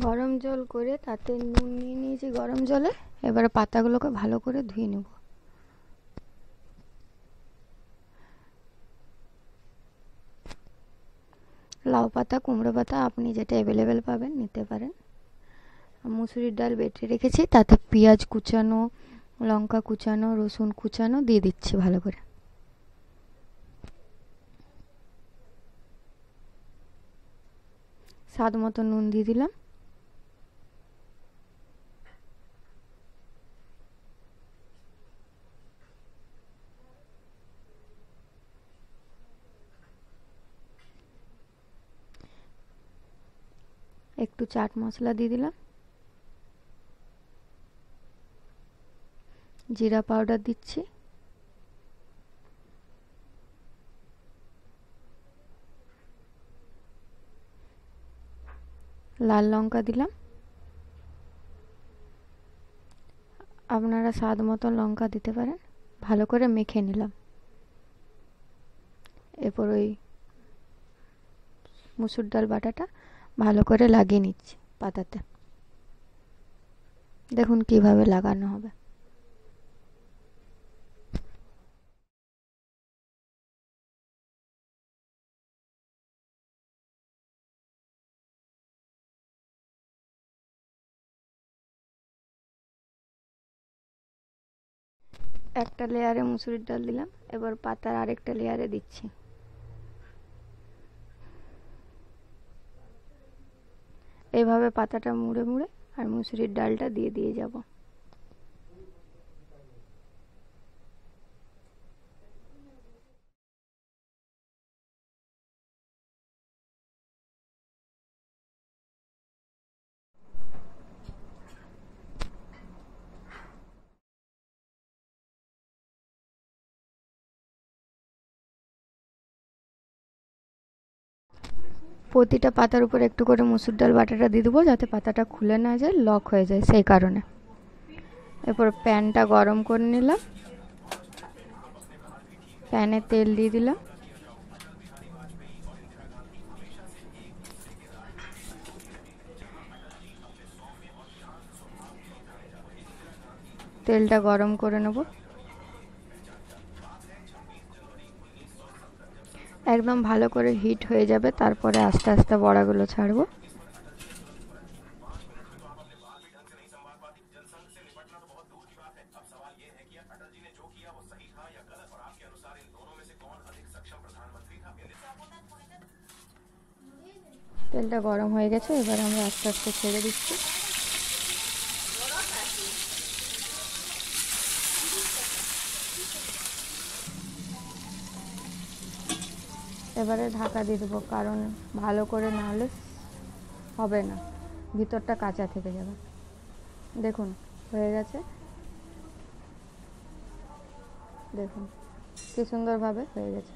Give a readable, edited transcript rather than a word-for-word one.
গরম জল করে তাতে নুন নিয়ে নিয়েছি গরম জলে। এবারে পাতাগুলোকে ভালো করে ধুয়ে নেব। লাউ পাতা, কুমড়ো পাতা আপনি যেটা অ্যাভেলেবেল পাবেন নিতে পারেন। মুসুরির ডাল বেটে রেখেছি, তাতে পেঁয়াজ কুচানো, লঙ্কা কুচানো, রসুন কুচানো দিয়ে দিচ্ছি ভালো করে। স্বাদ মতো নুন দিয়ে দিলাম। একটু চাট মশলা দিয়ে দিলাম, জিরা পাউডার দিচ্ছি, লাল লঙ্কা দিলাম, আপনারা স্বাদ মতো লঙ্কা দিতে পারেন। ভালো করে মেখে নিলাম। এরপর ওই মুসুর ডাল বাটাটা ভালো করে লাগিয়ে নিচ্ছি পাতাতে। দেখুন কিভাবে লাগানো হবে। একটা লেয়ারে মুসুরির ডাল দিলাম, এবার পাতার আরেকটা লেয়ারে দিচ্ছি। এইভাবে পাতাটা মুড়ে মুড়ে আর মুসুরির ডালটা দিয়ে দিয়ে যাব। প্রতিটা পাতার উপর একটু করে মুসুর ডাল বাটাটা দিয়ে দেবো, যাতে পাতাটা খুলে না যায়, লক হয়ে যায় সেই কারণে। এরপর প্যানটা গরম করে নিলাম, প্যানে তেল দিয়ে দিলাম, তেলটা গরম করে নেব। একদম ভালো করে হিট হয়ে যাবে, তারপরে আস্তে আস্তে বড়াগুলো ছাড়বো। তেলটা গরম হয়ে গেছে, এবার আমরা আস্তে আস্তে ছেড়ে দিচ্ছি। এবারে ঢাকা দিয়ে দেবো, কারণ ভালো করে না হলে হবে না, ভিতরটা কাঁচা থেকে যাবে। দেখুন হয়ে গেছে, দেখুন কি সুন্দরভাবে হয়ে গেছে।